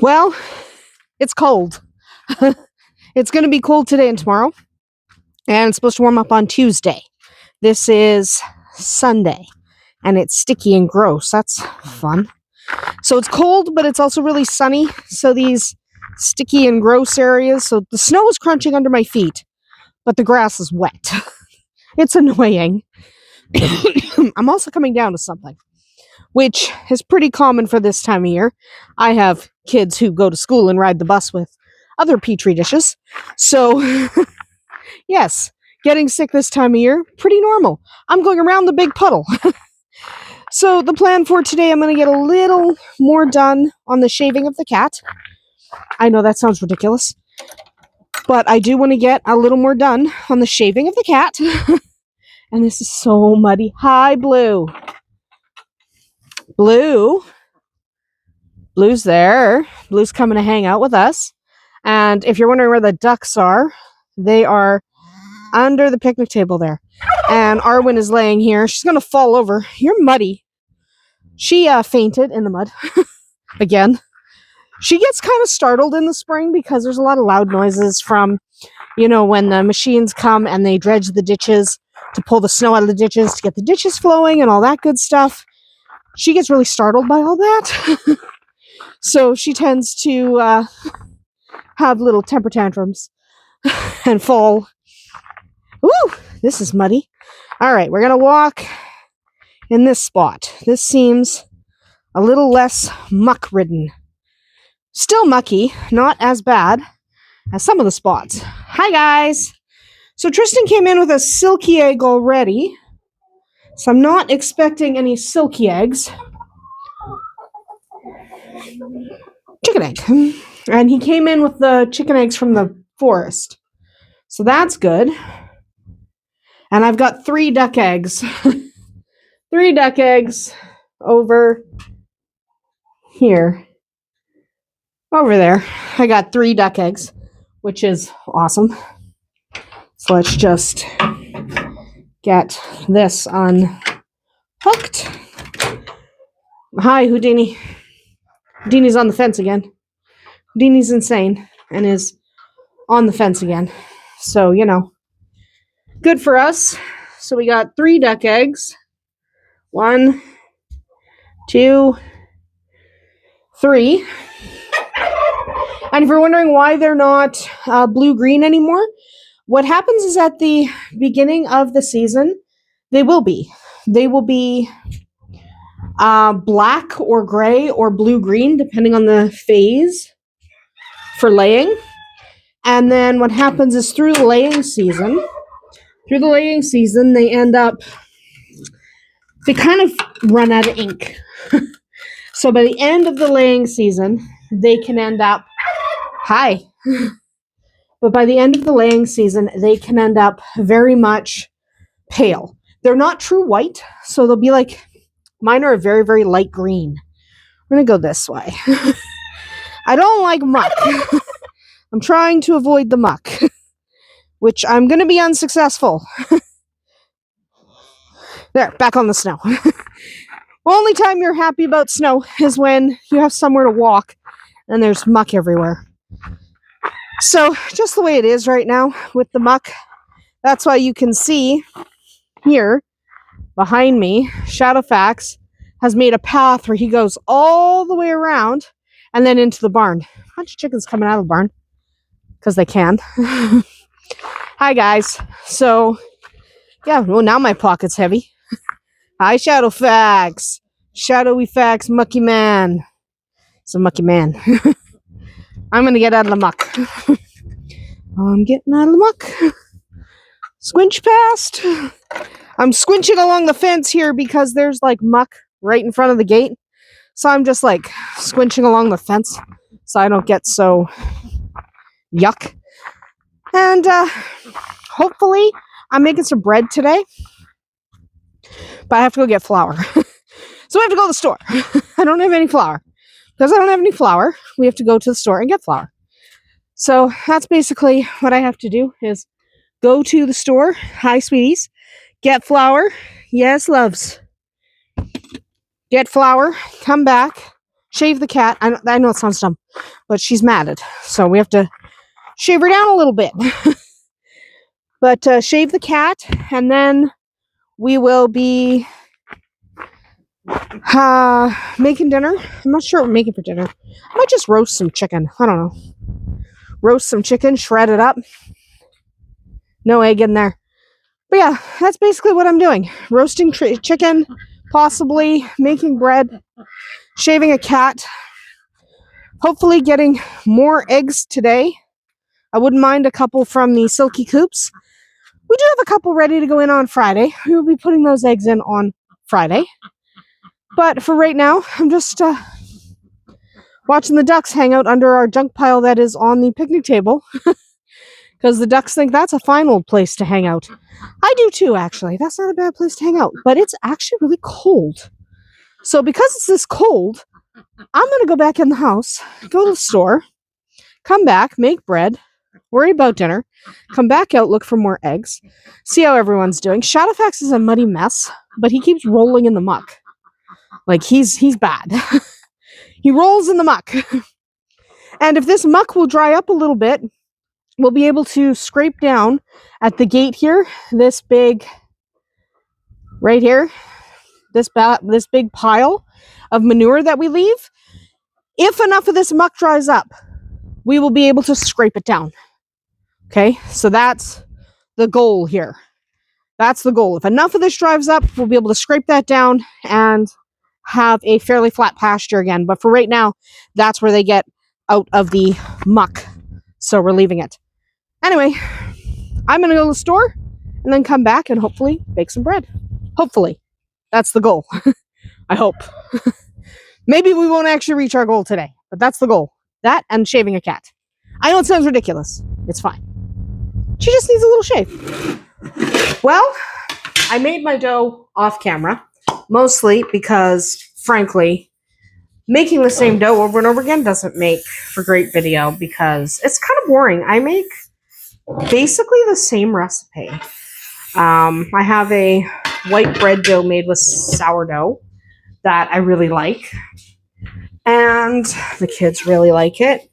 Well, it's cold. It's going to be cold today and tomorrow, and it's supposed to warm up on Tuesday. This is Sunday, and it's sticky and gross. That's fun. So it's cold, but it's also really sunny. So these sticky and gross areas, so the snow is crunching under my feet, but the grass is wet. It's annoying. I'm also coming down to something, which is pretty common for this time of year. I have kids who go to school and ride the bus with other petri dishes. So, yes, getting sick this time of year, pretty normal. I'm going around the big puddle. So, the plan for today, I'm going to get a little more done on the shaving of the cat. I know that sounds ridiculous, but I do want to get a little more done on the shaving of the cat. And this is so muddy. Hi, Blue. Blue's there. Blue's coming to hang out with us. And if you're wondering where the ducks are, they are under the picnic table there. And Arwen is laying here. She's going to fall over. You're muddy. She fainted in the mud. Again. She gets kind of startled in the spring because there's a lot of loud noises from, when the machines come and they dredge the ditches to pull the snow out of the ditches to get the ditches flowing and all that good stuff. She gets really startled by all that. So she tends to have little temper tantrums and fall. Woo! This is muddy. All right, we're going to walk in this spot. This seems a little less muck-ridden. Still mucky, not as bad as some of the spots. Hi, guys. So Tristan came in with a silky egg already. So I'm not expecting any silky eggs. Chicken egg. And he came in with the chicken eggs from the forest. So that's good. And I've got 3 duck eggs. 3 duck eggs over here. Over there. I got 3 duck eggs, which is awesome. So let's just get this unhooked. Hi, Houdini. Houdini's on the fence again. Houdini's insane and is on the fence again. So, good for us. So we got 3 duck eggs. 1, 2, 3. And if you're wondering why they're not blue-green anymore, what happens is at the beginning of the season, they will be. They will be black or gray or blue-green, depending on the phase for laying. And then what happens is through the laying season, they kind of run out of ink. So by the end of the laying season, they can end up, but by the end of the laying season, they can end up very much pale. They're not true white, so they'll be like, mine are a very, very light green. We're going to go this way. I don't like muck. I'm trying to avoid the muck, which I'm going to be unsuccessful. There, back on the snow. Only time you're happy about snow is when you have somewhere to walk and there's muck everywhere. So, just the way it is right now with the muck, that's why you can see here behind me, Shadowfax has made a path where he goes all the way around and then into the barn. A bunch of chickens coming out of the barn because they can. Hi, guys. So, yeah, well, now my pocket's heavy. Hi, Shadowfax. Shadowy Fax, mucky man. It's a mucky man. I'm going to get out of the muck. I'm getting out of the muck. Squinch past. I'm squinching along the fence here because there's like muck right in front of the gate. So I'm just like squinching along the fence so I don't get so yuck. And hopefully I'm making some bread today. But I have to go get flour. So we have to go to the store. I don't have any flour. Because I don't have any flour, we have to go to the store and get flour. So that's basically what I have to do is go to the store. Hi, sweeties. Get flour. Yes, loves. Get flour. Come back. shave the cat. I know it sounds dumb, but she's matted, so we have to shave her down a little bit. But shave the cat, and then we will be making dinner. I'm not sure what we're making for dinner. I might just roast some chicken. I don't know. Roast some chicken, shred it up. No egg in there. But yeah, that's basically what I'm doing. Roasting chicken, possibly making bread, shaving a cat, hopefully getting more eggs today. I wouldn't mind a couple from the silky coops. We do have a couple ready to go in on Friday. We will be putting those eggs in on Friday. But for right now, I'm just watching the ducks hang out under our junk pile that is on the picnic table. Because the ducks think that's a fine old place to hang out. I do too, actually. That's not a bad place to hang out. But it's actually really cold. So because it's this cold, I'm going to go back in the house, go to the store, come back, make bread, worry about dinner, come back out, look for more eggs, see how everyone's doing. Shadowfax is a muddy mess, but he keeps rolling in the muck. Like, he's bad. He rolls in the muck. And if this muck will dry up a little bit, we'll be able to scrape down at the gate here, this big, right here, this big pile of manure that we leave. If enough of this muck dries up, we will be able to scrape it down. Okay, so that's the goal here. That's the goal. If enough of this dries up, we'll be able to scrape that down and have a fairly flat pasture again. But for right now, that's where they get out of the muck. So we're leaving it. Anyway, I'm going to go to the store and then come back and hopefully bake some bread. Hopefully. That's the goal. I hope. Maybe we won't actually reach our goal today, but that's the goal. That and shaving a cat. I know it sounds ridiculous. It's fine. She just needs a little shave. Well, I made my dough off camera, mostly because, frankly, making the same dough over and over again doesn't make for great video because it's kind of boring. I make basically the same recipe. I have a white bread dough made with sourdough that I really like, and the kids really like it,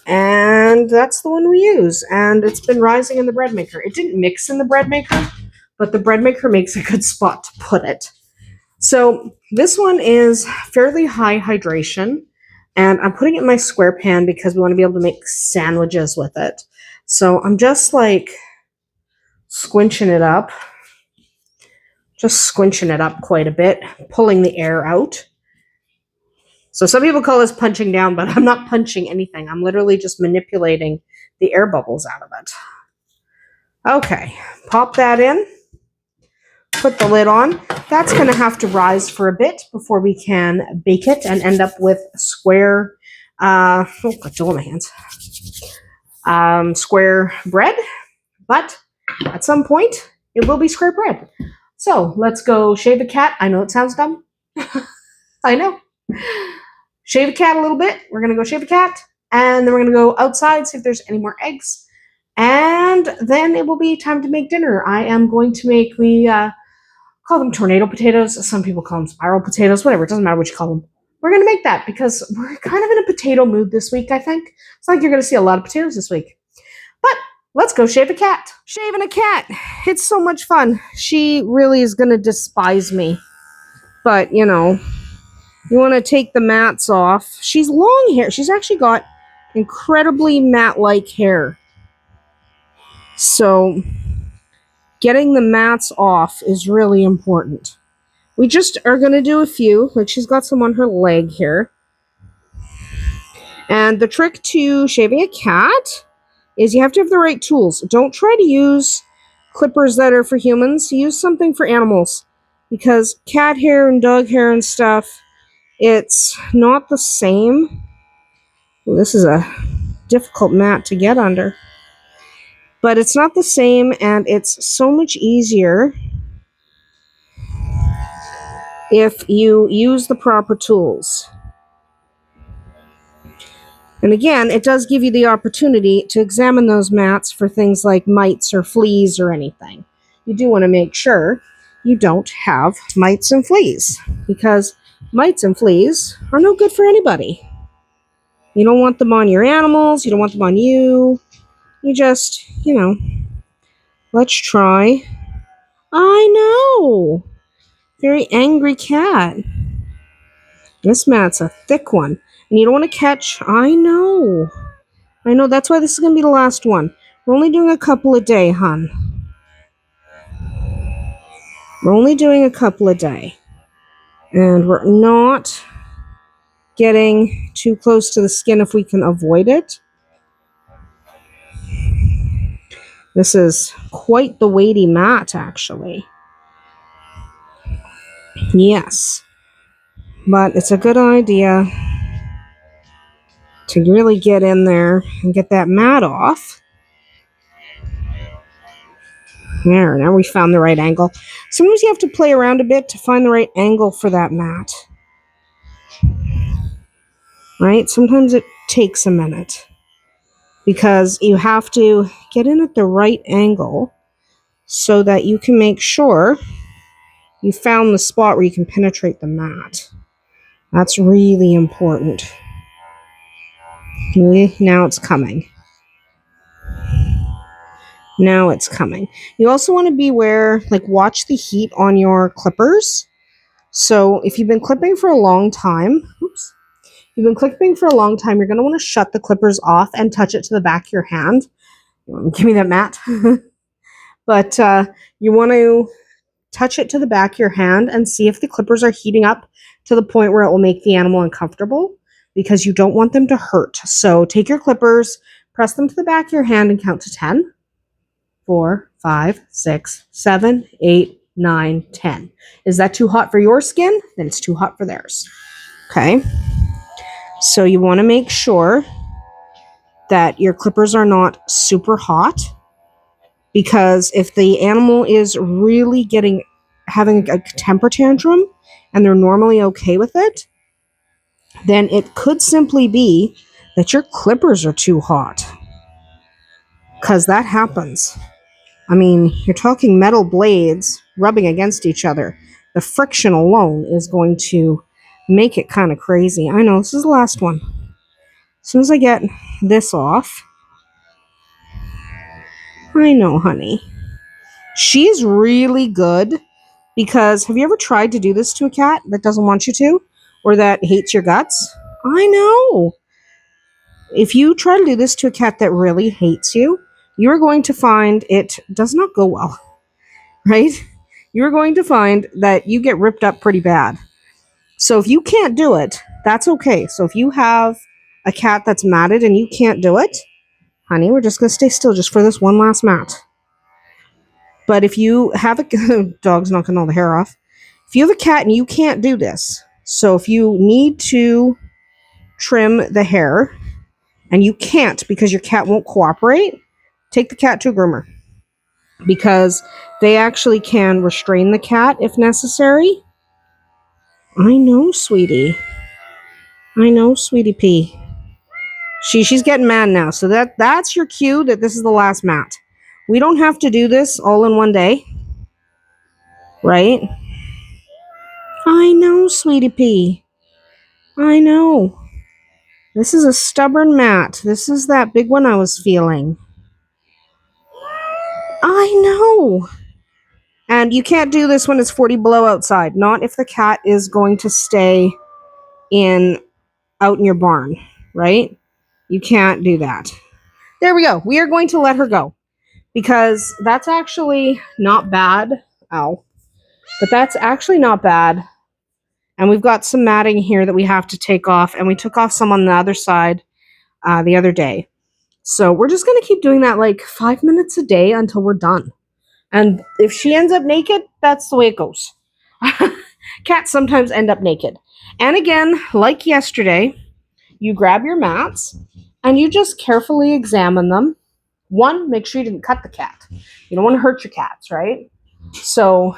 and that's the one we use, and it's been rising in the bread maker. It didn't mix in the bread maker, but the bread maker makes a good spot to put it. So this one is fairly high hydration, and I'm putting it in my square pan because we want to be able to make sandwiches with it. So I'm just like squinching it up. Just squinching it up quite a bit, pulling the air out. So some people call this punching down, but I'm not punching anything. I'm literally just manipulating the air bubbles out of it. Okay, pop that in. Put the lid on. That's going to have to rise for a bit before we can bake it and end up with square, oh, got dough in my hands. Square bread, but at some point it will be square bread. So let's go shave a cat. I know it sounds dumb. I know. Shave a cat a little bit. We're going to go shave a cat. And then we're going to go outside, see if there's any more eggs. And then it will be time to make dinner. I am going to make, we call them tornado potatoes. Some people call them spiral potatoes. Whatever. It doesn't matter what you call them. We're going to make that because we're kind of in a potato mood this week, I think. It's like you're going to see a lot of potatoes this week. But let's go shave a cat. Shaving a cat. It's so much fun. She really is going to despise me. But, you know, you want to take the mats off. She's long hair. She's actually got incredibly mat-like hair. So getting the mats off is really important. We just are going to do a few. Like, she's got some on her leg here. And the trick to shaving a cat is you have to have the right tools. Don't try to use clippers that are for humans. Use something for animals. Because cat hair and dog hair and stuff, it's not the same. Well, this is a difficult mat to get under. But it's not the same, and it's so much easier if you use the proper tools. And again, it does give you the opportunity to examine those mats for things like mites or fleas or anything. You do want to make sure you don't have mites and fleas, because Mites and fleas are no good for anybody. You don't want them on your animals. You don't want them on you. You just, let's try. I know. Very angry cat. This mat's a thick one. And you don't want to catch. I know. That's why this is going to be the last one. We're only doing a couple a day, hon. We're only doing a couple a day. And we're not getting too close to the skin if we can avoid it. This is quite the weighty mat, actually. Yes. But it's a good idea to really get in there and get that mat off. There, now we found the right angle. Sometimes you have to play around a bit to find the right angle for that mat. Right? Sometimes it takes a minute because you have to get in at the right angle so that you can make sure you found the spot where you can penetrate the mat. That's really important. Okay, now it's coming. Now it's coming. You also want to be aware, watch the heat on your clippers. So if you've been clipping for a long time, you're going to want to shut the clippers off and touch it to the back of your hand. Give me that mat. But you want to touch it to the back of your hand and see if the clippers are heating up to the point where it will make the animal uncomfortable, because you don't want them to hurt. So take your clippers, press them to the back of your hand and count to 10. 4, 5, 6, 7, 8, 9, 10. Is that too hot for your skin? Then it's too hot for theirs. Okay. So you want to make sure that your clippers are not super hot, because if the animal is really having a temper tantrum and they're normally okay with it, then it could simply be that your clippers are too hot. Because that happens. I mean, you're talking metal blades rubbing against each other. The friction alone is going to make it kind of crazy. I know, this is the last one. As soon as I get this off. I know, honey. She's really good, because have you ever tried to do this to a cat that doesn't want you to, or that hates your guts? I know. If you try to do this to a cat that really hates you, you're going to find it does not go well, right? You're going to find that you get ripped up pretty bad. So if you can't do it, that's okay. So if you have a cat that's matted and you can't do it, honey, we're just going to stay still just for this one last mat. But if you have a dog's knocking all the hair off. If you have a cat and you can't do this, so if you need to trim the hair and you can't because your cat won't cooperate, take the cat to a groomer, because they actually can restrain the cat if necessary. I know, sweetie. I know, sweetie pea. She's getting mad now, so that's your cue that this is the last mat. We don't have to do this all in one day, right? I know, sweetie pea. I know. This is a stubborn mat. This is that big one I was feeling. I know. And you can't do this when it's 40 below outside. Not if the cat is going to stay out in your barn, right? You can't do that. There we go. We are going to let her go, because that's actually not bad. Ow. But that's actually not bad. And we've got some matting here that we have to take off, and we took off some on the other side the other day. So we're just going to keep doing that 5 minutes a day until we're done. And if she ends up naked, that's the way it goes. Cats sometimes end up naked. And again, like yesterday, you grab your mats and you just carefully examine them. One, make sure you didn't cut the cat. You don't want to hurt your cats, right? So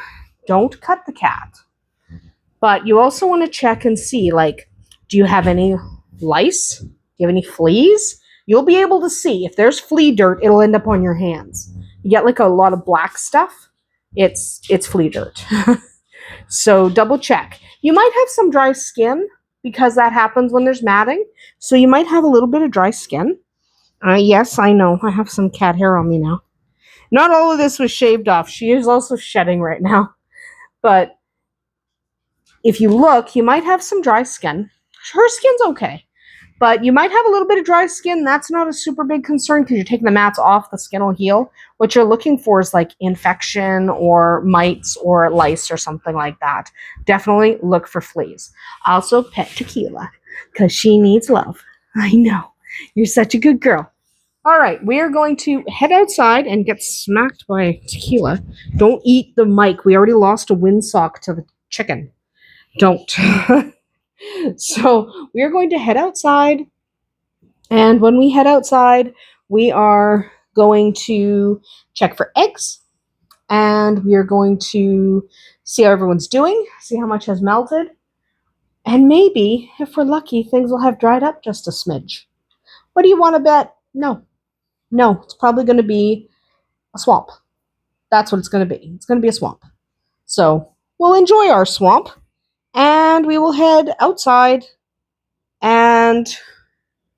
don't cut the cat. But you also want to check and see, do you have any lice? Do you have any fleas? You'll be able to see. If there's flea dirt, it'll end up on your hands. You get a lot of black stuff, it's flea dirt. So double check. You might have some dry skin because that happens when there's matting. So you might have a little bit of dry skin. Yes, I know. I have some cat hair on me now. Not all of this was shaved off. She is also shedding right now. But if you look, you might have some dry skin. Her skin's okay. But you might have a little bit of dry skin. That's not a super big concern because you're taking the mats off, the skin will heal. What you're looking for is like infection or mites or lice or something like that. Definitely look for fleas. Also, pet Tequila because she needs love. I know. You're such a good girl. All right, we are going to head outside and get smacked by Tequila. Don't eat the mic. We already lost a windsock to the chicken. Don't. So we are going to head outside. And when we head outside, we are going to check for eggs. And we are going to see how everyone's doing, see how much has melted. And maybe, if we're lucky, things will have dried up just a smidge. What do you want to bet? No. No, it's probably going to be a swamp. That's what it's going to be. It's going to be a swamp. So we'll enjoy our swamp. And we will head outside and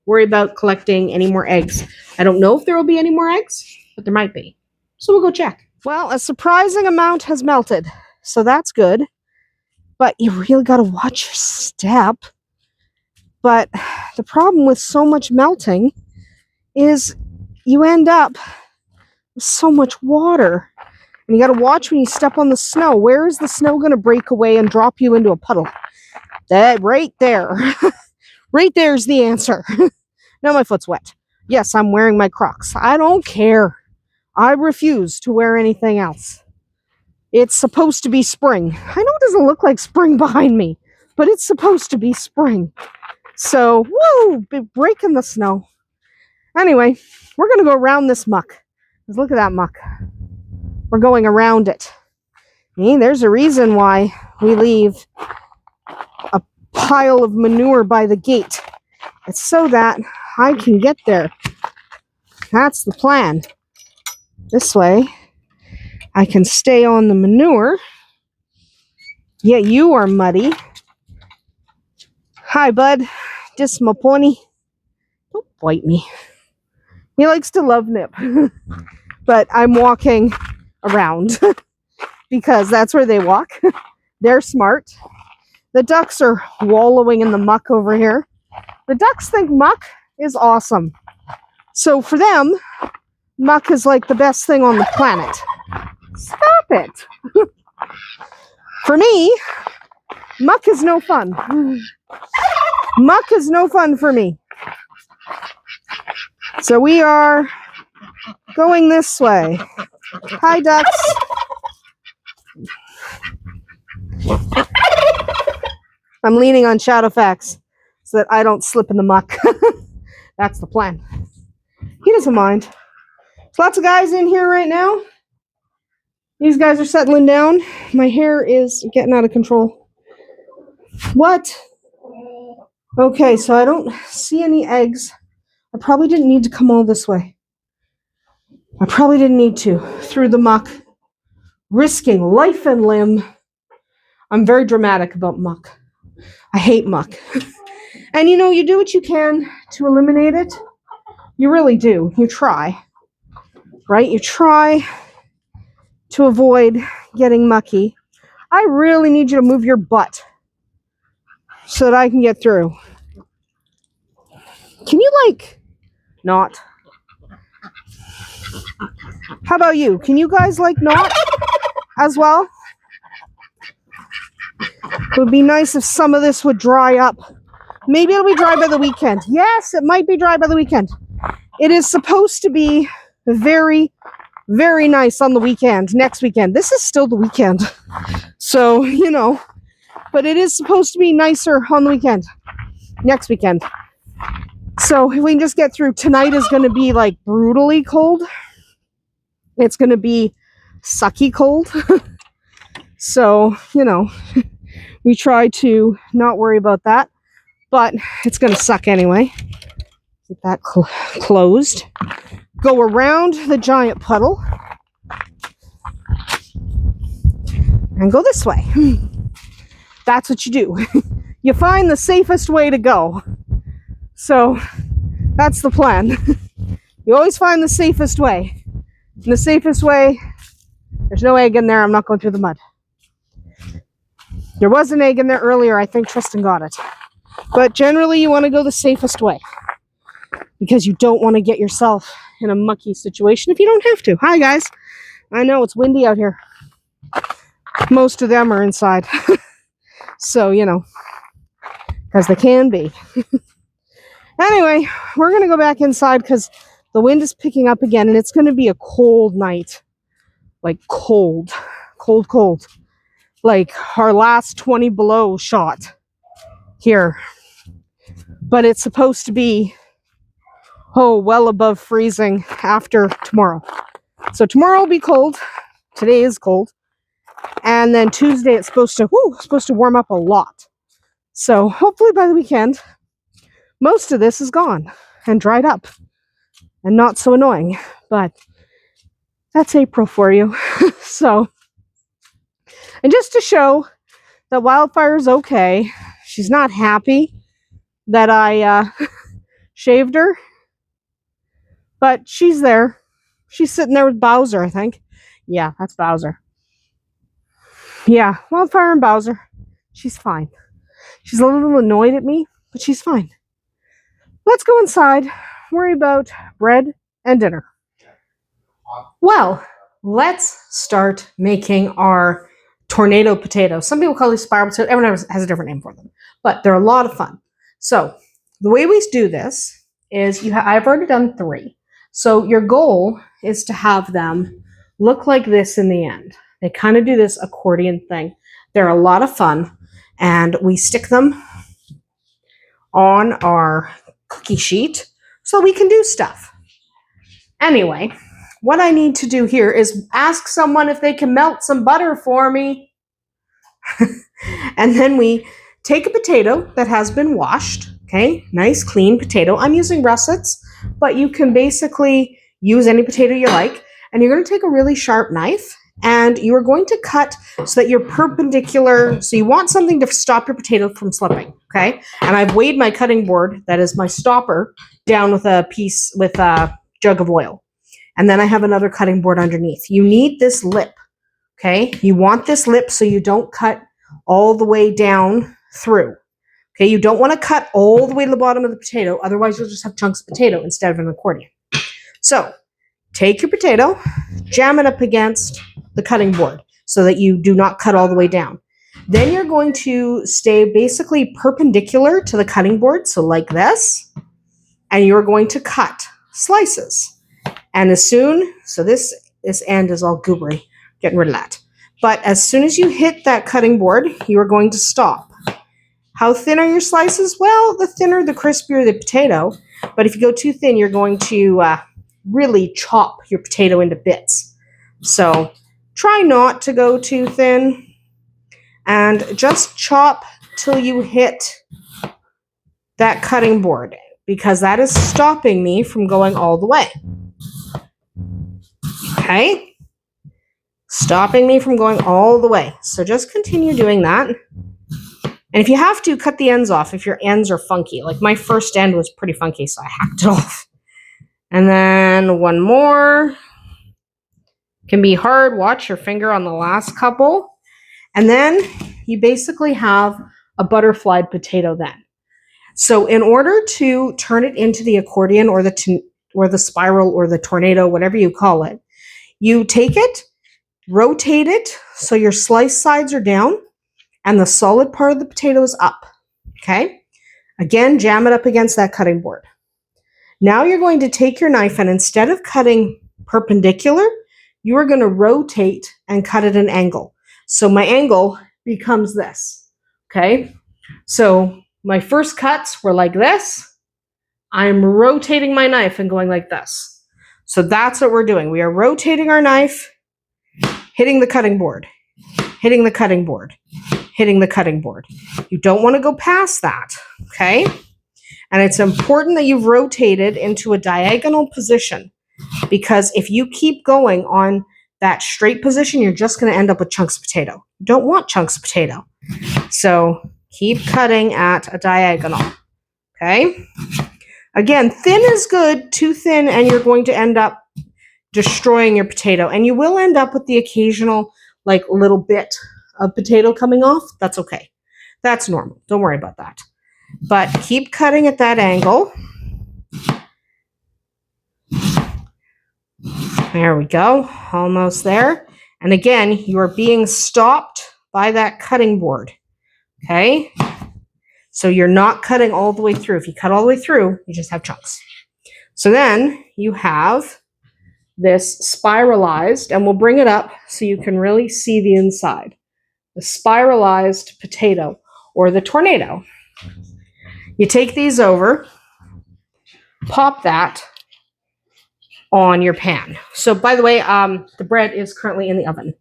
worry about collecting any more eggs. I don't know if there will be any more eggs, but there might be. So we'll go check. Well, a surprising amount has melted, so that's good. But you really got to watch your step. But the problem with so much melting is you end up with so much water. And you got to watch when you step on the snow. Where is the snow going to break away and drop you into a puddle? That right there. Right there's the answer. Now my foot's wet. Yes, I'm wearing my Crocs. I don't care. I refuse to wear anything else. It's supposed to be spring. I know it doesn't look like spring behind me, but it's supposed to be spring. So, woo, breaking the snow. Anyway, we're going to go around this muck. Because look at that muck. We're going around it. There's a reason why we leave a pile of manure by the gate. It's so that I can get there. That's the plan. This way, I can stay on the manure. Yeah, you are muddy. Hi, bud. This my pony. Don't bite me. He likes to love nip. But I'm walking around because that's where they walk. They're smart. The ducks are wallowing in the muck over here. The ducks think muck is awesome. So for them, muck is like the best thing on the planet. Stop it. For me, muck is no fun. Muck is no fun for me. So we are going this way. Hi, ducks. I'm leaning on Shadowfax so that I don't slip in the muck. That's the plan. He doesn't mind. There's lots of guys in here right now. These guys are settling down. My hair is getting out of control. What? Okay, so I don't see any eggs. I probably didn't need to come all this way. I probably didn't need to. Through the muck. Risking life and limb. I'm very dramatic about muck. I hate muck. And you do what you can to eliminate it. You really do. You try. Right? You try to avoid getting mucky. I really need you to move your butt so that I can get through. Can you, not? How about you? Can you guys, not as well? It would be nice if some of this would dry up. Maybe it'll be dry by the weekend. Yes, it might be dry by the weekend. It is supposed to be very, very nice on the weekend, next weekend. This is still the weekend. So, but it is supposed to be nicer on the weekend, next weekend. So if we can just get through, tonight is going to be brutally cold. It's going to be sucky cold. So, we try to not worry about that, but it's going to suck anyway. Keep that closed. Go around the giant puddle and go this way. that's what you do. You find the safest way to go. So that's the plan. You always find the safest way. And the safest way, there's no egg in there. I'm not going through the mud. There was an egg in there earlier. I think Tristan got it. But generally, you want to go the safest way because you don't want to get yourself in a mucky situation if you don't have to. Hi, guys. I know it's windy out here. Most of them are inside. So, you know, because they can be. Anyway, we're going to go back inside because the wind is picking up again and it's going to be a cold night. Like cold. Cold, cold. Like our last 20 below shot here. But it's supposed to be, well above freezing after tomorrow. So tomorrow will be cold. Today is cold. And then Tuesday it's supposed to warm up a lot. So hopefully by the weekend, most of this is gone and dried up and not so annoying. But that's April for you. So, and just to show that Wildfire's okay, she's not happy that I shaved her, but she's there. She's sitting there with Bowser, I think. Yeah, that's Bowser. Yeah, Wildfire and Bowser. She's fine. She's a little annoyed at me, but she's fine. Let's go inside, worry about bread and dinner. Well, let's start making our tornado potatoes. Some people call these spiral potatoes. Everyone has a different name for them, but they're a lot of fun. So the way we do this is I've already done 3. So your goal is to have them look like this in the end. They kind of do this accordion thing. They're a lot of fun, and we stick them on our cookie sheet so we can do stuff. Anyway, what I need to do here is ask someone if they can melt some butter for me. And then we take a potato that has been washed, okay? Nice clean potato. I'm using russets, but you can basically use any potato you like. And you're going to take a really sharp knife and you are going to cut so that you're perpendicular. So you want something to stop your potato from slipping, okay? And I've weighed my cutting board, that is my stopper, down with a jug of oil. And then I have another cutting board underneath. You need this lip, okay? You want this lip so you don't cut all the way down through. Okay, you don't want to cut all the way to the bottom of the potato, otherwise you'll just have chunks of potato instead of an accordion. So, take your potato, jam it up against the cutting board so that you do not cut all the way down. Then you're going to stay basically perpendicular to the cutting board, so like this, and you're going to cut slices. And so this end is all goobery, getting rid of that. But as soon as you hit that cutting board, you are going to stop. How thin are your slices? Well, the thinner, the crispier the potato. But if you go too thin, you're going to really chop your potato into bits. So try not to go too thin and just chop till you hit that cutting board, because that is stopping me from going all the way. Okay? Stopping me from going all the way. So just continue doing that. And if you have to, cut the ends off if your ends are funky. Like my first end was pretty funky, so I hacked it off. And then one more. Can be hard. Watch your finger on the last couple. And then you basically have a butterflied potato then. So in order to turn it into the accordion or the spiral or the tornado, whatever you call it, you take it, rotate it so your slice sides are down and the solid part of the potato is up. Okay? Again, jam it up against that cutting board. Now you're going to take your knife and instead of cutting perpendicular, you are going to rotate and cut at an angle. So my angle becomes this. Okay? So my first cuts were like this. I'm rotating my knife and going like this. So that's what we're doing. We are rotating our knife, hitting the cutting board, hitting the cutting board, hitting the cutting board. You don't want to go past that, okay? And it's important that you've rotated into a diagonal position, because if you keep going on that straight position, you're just going to end up with chunks of potato. You don't want chunks of potato. So keep cutting at a diagonal. Okay? Again, thin is good, too thin, and you're going to end up destroying your potato. And you will end up with the occasional, like, little bit of potato coming off. That's okay. That's normal. Don't worry about that. But keep cutting at that angle. There we go. Almost there. And again, you are being stopped by that cutting board. Okay? So you're not cutting all the way through. If you cut all the way through, you just have chunks. So then you have this spiralized, and we'll bring it up so you can really see the inside. The spiralized potato, or the tornado. You take these over, pop that on your pan. So by the way, the bread is currently in the oven.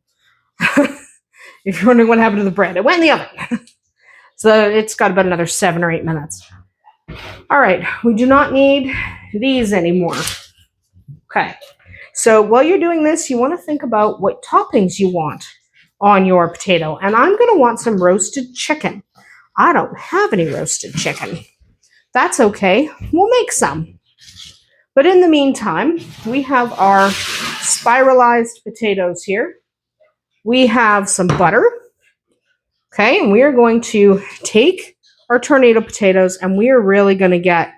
If you're wondering what happened to the bread, it went in the oven. So it's got about another 7 or 8 minutes. All right, we do not need these anymore. Okay, so while you're doing this, you want to think about what toppings you want on your potato. And I'm going to want some roasted chicken. I don't have any roasted chicken. That's okay, we'll make some. But in the meantime, we have our spiralized potatoes here. We have some butter. Okay, and we are going to take our tornado potatoes and we are really going to get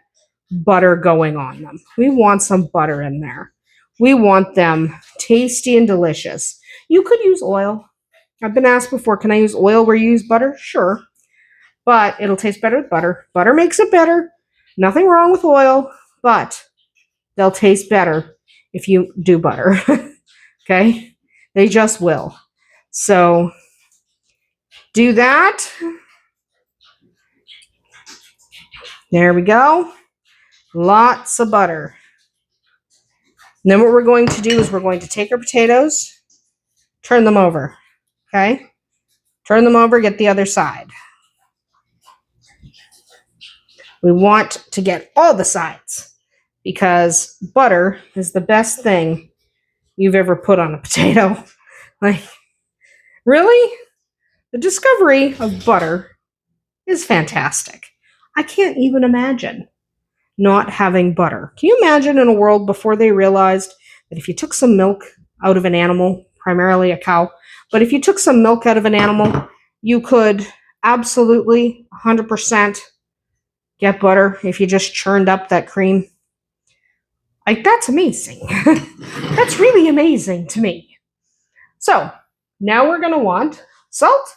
butter going on them. We want some butter in there. We want them tasty and delicious. You could use oil. I've been asked before, can I use oil where you use butter? Sure, but it'll taste better with butter. Butter makes it better. Nothing wrong with oil, but they'll taste better if you do butter. Okay, they just will. So do that. There we go. Lots of butter. And then what we're going to do is we're going to take our potatoes, turn them over. Okay? Turn them over, get the other side. We want to get all the sides because butter is the best thing you've ever put on a potato. Like, really? The discovery of butter is fantastic. I can't even imagine not having butter. Can you imagine in a world before they realized that if you took some milk out of an animal, primarily a cow, but if you took some milk out of an animal, you could absolutely 100% get butter if you just churned up that cream? Like, that's amazing. That's really amazing to me. So now we're going to want salt.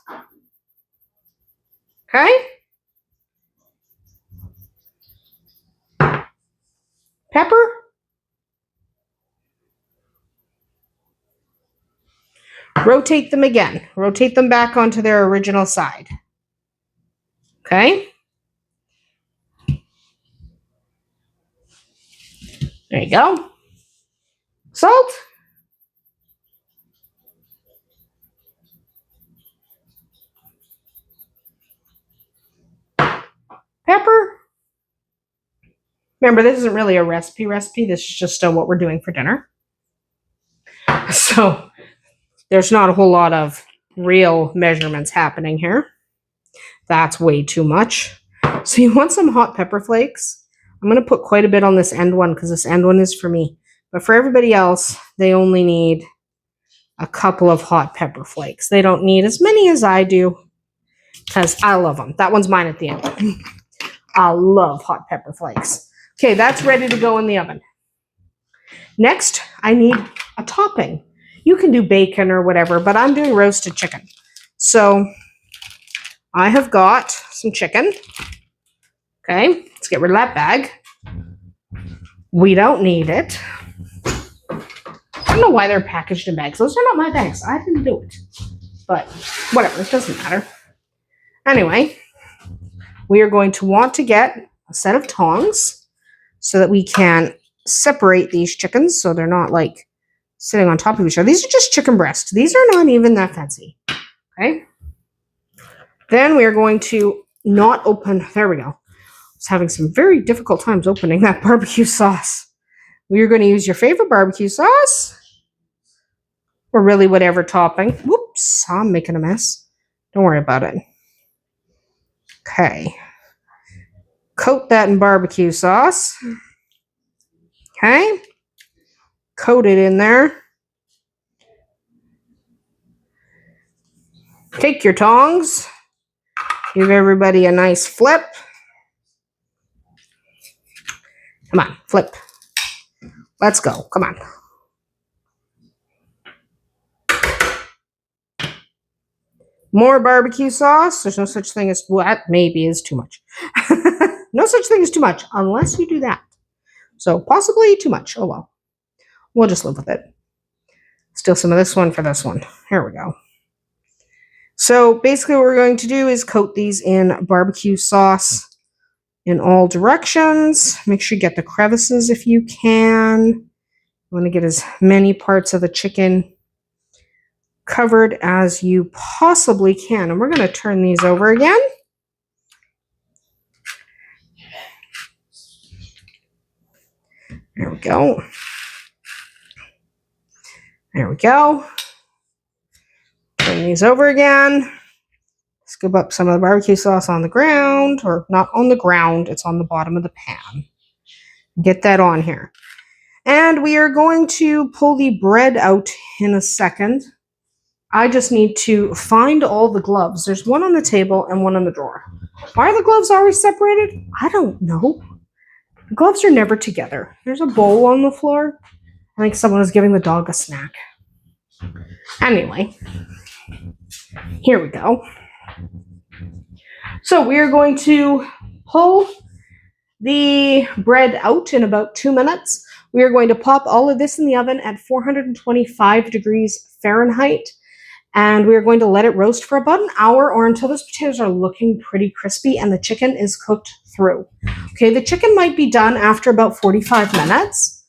Okay? Pepper. Rotate them again. Rotate them back onto their original side. Okay? There you go. Salt. Pepper. Remember, this isn't really a recipe. This is just what we're doing for dinner. So there's not a whole lot of real measurements happening here. That's way too much. So you want some hot pepper flakes. I'm going to put quite a bit on this end one because this end one is for me. But for everybody else, they only need a couple of hot pepper flakes. They don't need as many as I do because I love them. That one's mine at the end. I love hot pepper flakes. Okay, that's ready to go in the oven. Next, I need a topping. You can do bacon or whatever, but I'm doing roasted chicken. So I have got some chicken. Okay, let's get rid of that bag. We don't need it. I don't know why they're packaged in bags. Those are not my bags. I didn't do it. But whatever, it doesn't matter. Anyway, we are going to want to get a set of tongs so that we can separate these chickens so they're not like sitting on top of each other. These are just chicken breasts. These are not even that fancy. Okay. Then we are going to not open. There we go. I was having some very difficult times opening that barbecue sauce. We are going to use your favorite barbecue sauce. or really whatever topping. Whoops, I'm making a mess. Don't worry about it. Okay. Coat that in barbecue sauce. Okay. Coat it in there. Take your tongs. Give everybody a nice flip. Come on, flip. Let's go. Come on. More barbecue sauce. There's no such thing as, well, that maybe is too much. No such thing as too much, unless you do that. So possibly too much. Oh well. We'll just live with it. Steal some of this one for this one. Here we go. So basically what we're going to do is coat these in barbecue sauce in all directions. Make sure you get the crevices if you can. You want to get as many parts of the chicken covered as you possibly can. And we're going to turn these over again. There we go. There we go. Turn these over again. Scoop up some of the barbecue sauce on the ground, or not on the ground, it's on the bottom of the pan. Get that on here. And we are going to pull the bread out in a second. I just need to find all the gloves. There's one on the table and one on the drawer. Why are the gloves always separated? I don't know. The gloves are never together. There's a bowl on the floor. I think someone is giving the dog a snack. Anyway, here we go. So we are going to pull the bread out in about 2 minutes. We are going to pop all of this in the oven at 425 degrees Fahrenheit. And we are going to let it roast for about an hour, or until those potatoes are looking pretty crispy and the chicken is cooked through. Okay, the chicken might be done after about 45 minutes.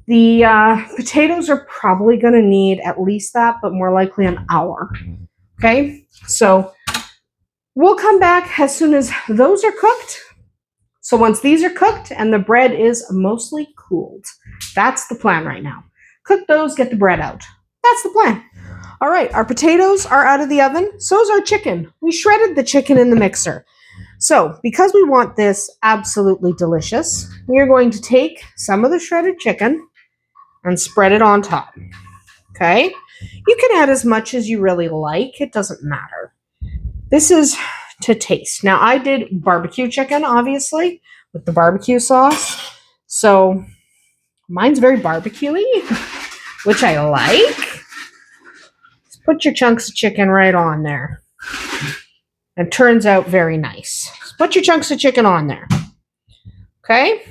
The potatoes are probably going to need at least that, but more likely an hour. Okay, so we'll come back as soon as those are cooked. So once these are cooked and the bread is mostly cooled, that's the plan right now. Cook those, get the bread out. That's the plan. All right, our potatoes are out of the oven. So is our chicken. We shredded the chicken in the mixer. So because we want this absolutely delicious, we are going to take some of the shredded chicken and spread it on top. Okay? You can add as much as you really like. It doesn't matter. This is to taste. Now, I did barbecue chicken, obviously, with the barbecue sauce. So mine's very barbecue-y, which I like. Just put your chunks of chicken right on there. It turns out very nice. Just put your chunks of chicken on there. Okay?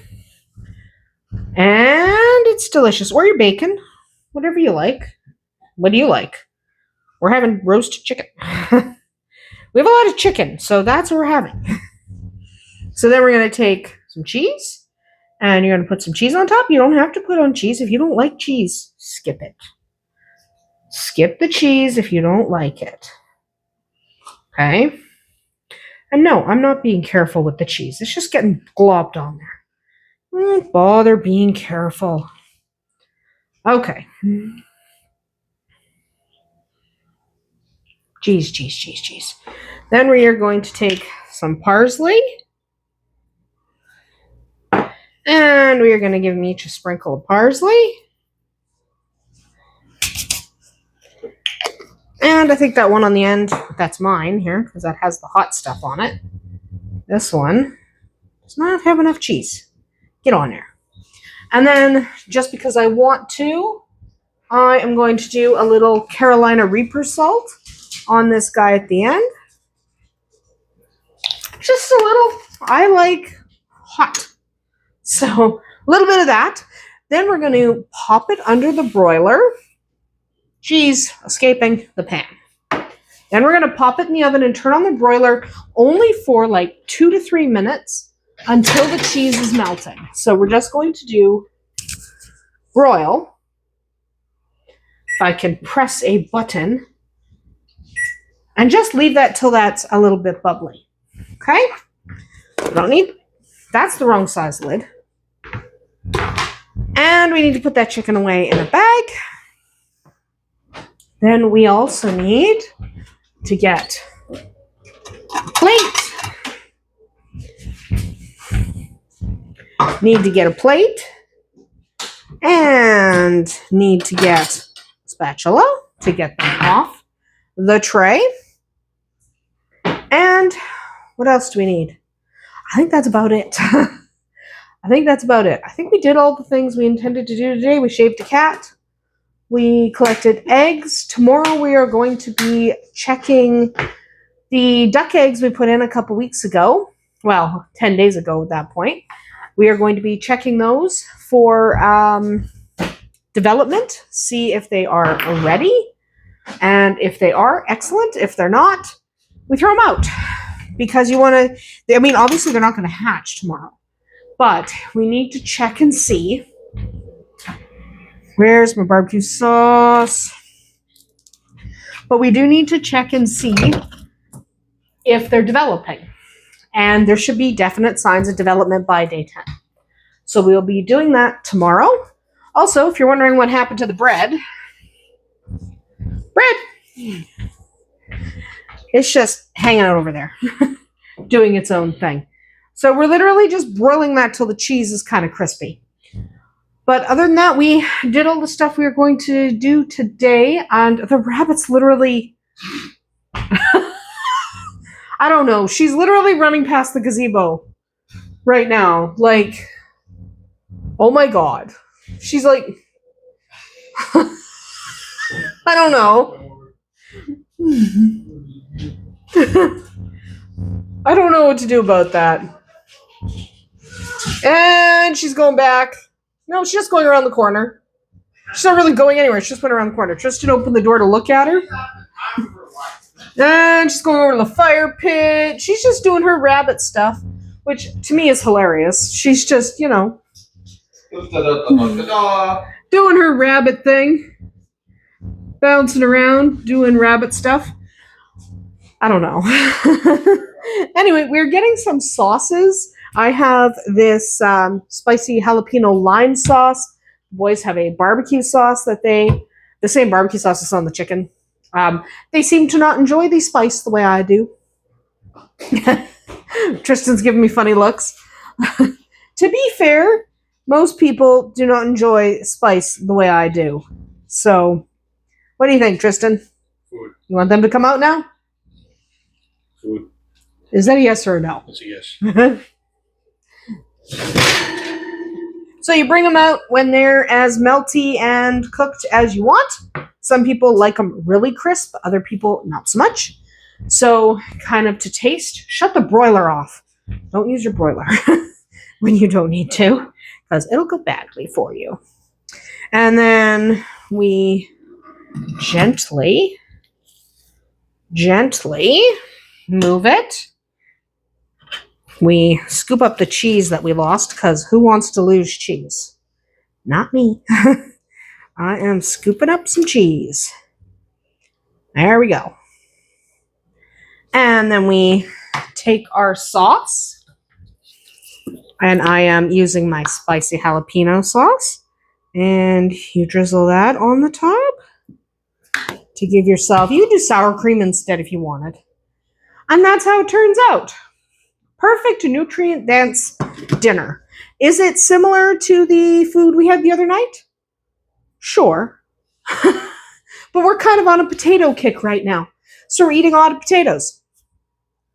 And it's delicious. Or your bacon. Whatever you like. What do you like? We're having roasted chicken. We have a lot of chicken, so that's what we're having. So then we're going to take some cheese, and you're going to put some cheese on top. You don't have to put on cheese. If you don't like cheese, skip it. Skip the cheese if you don't like it. Okay? And no, I'm not being careful with the cheese. It's just getting globbed on there. Don't bother being careful. Okay. Cheese. Then we are going to take some parsley. And we are going to give them each a sprinkle of parsley. And I think that one on the end, that's mine here, because that has the hot stuff on it. This one does not have enough cheese. Get on there. And then, just because I want to, I am going to do a little Carolina Reaper salt on this guy at the end. Just a little. I like hot. So, a little bit of that. Then we're going to pop it under the broiler. Cheese escaping the pan. Then we're going to pop it in the oven and turn on the broiler only for like 2 to 3 minutes until the cheese is melting. So we're just going to do broil. If I can press a button. And just leave that till that's a little bit bubbly. Okay? Don't need, that's the wrong size lid. And we need to put that chicken away in a bag. Then we also need to get a plate. Need to get a plate. And need to get a spatula to get them off the tray. And what else do we need? I think that's about it. I think we did all the things we intended to do today. We shaved a cat. We collected eggs. Tomorrow we are going to be checking the duck eggs we put in a couple weeks ago. Well, 10 days ago at that point. We are going to be checking those for development, see if they are ready. And if they are, excellent. If they're not, we throw them out. Because you want to, I mean, obviously they're not going to hatch tomorrow. But we need to check and see. Where's my barbecue sauce? But we do need to check and see if they're developing. And there should be definite signs of development by day 10. So we'll be doing that tomorrow. Also, if you're wondering what happened to the bread, it's just hanging out over there, doing its own thing. So we're literally just broiling that till the cheese is kind of crispy. But other than that, we did all the stuff we were going to do today, and the rabbit's literally... I don't know. She's literally running past the gazebo right now. Like, oh my god. She's like... I don't know. I don't know what to do about that. And she's going back. No, she's just going around the corner. She's not really going anywhere. She just went around the corner. Tristan opened the door to look at her. And she's going over to the fire pit. She's just doing her rabbit stuff, which to me is hilarious. She's just, you know, doing her rabbit thing. Bouncing around, doing rabbit stuff. I don't know. Anyway, we're getting some sauces. I have this spicy jalapeno lime sauce. The boys have a barbecue sauce that the same barbecue sauce is on the chicken. They seem to not enjoy the spice the way I do. Tristan's giving me funny looks. To be fair, most people do not enjoy spice the way I do. So, what do you think, Tristan? Food. You want them to come out now? Food. Is that a yes or a no? That's a yes. So you bring them out when they're as melty and cooked as you want. Some people like them really crisp, other people not so much. So kind of to taste, shut the broiler off. Don't use your broiler when you don't need to, because it'll go badly for you. And then we gently move it. We scoop up the cheese that we lost, because who wants to lose cheese? Not me. I am scooping up some cheese. There we go. And then we take our sauce. And I am using my spicy jalapeno sauce. And you drizzle that on the top to give yourself... You can do sour cream instead if you wanted. And that's how it turns out. Perfect nutrient-dense dinner. Is it similar to the food we had the other night? Sure. But we're kind of on a potato kick right now. So we're eating a lot of potatoes.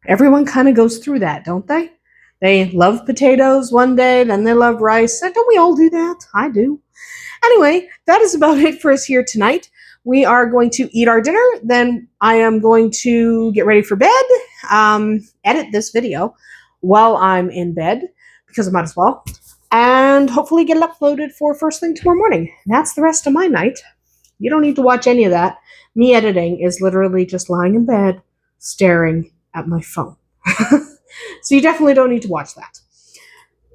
Everyone kind of goes through that, don't they? They love potatoes one day, then they love rice. Don't we all do that? I do. Anyway, that is about it for us here tonight. We are going to eat our dinner. Then I am going to get ready for bed, edit this video while I'm in bed, because I might as well, and hopefully get it uploaded for first thing tomorrow morning. That's the rest of my night. You don't need to watch any of that. Me editing is literally just lying in bed, staring at my phone. So you definitely don't need to watch that.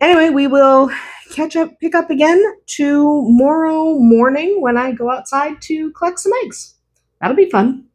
Anyway, we will pick up again tomorrow morning when I go outside to collect some eggs. That'll be fun.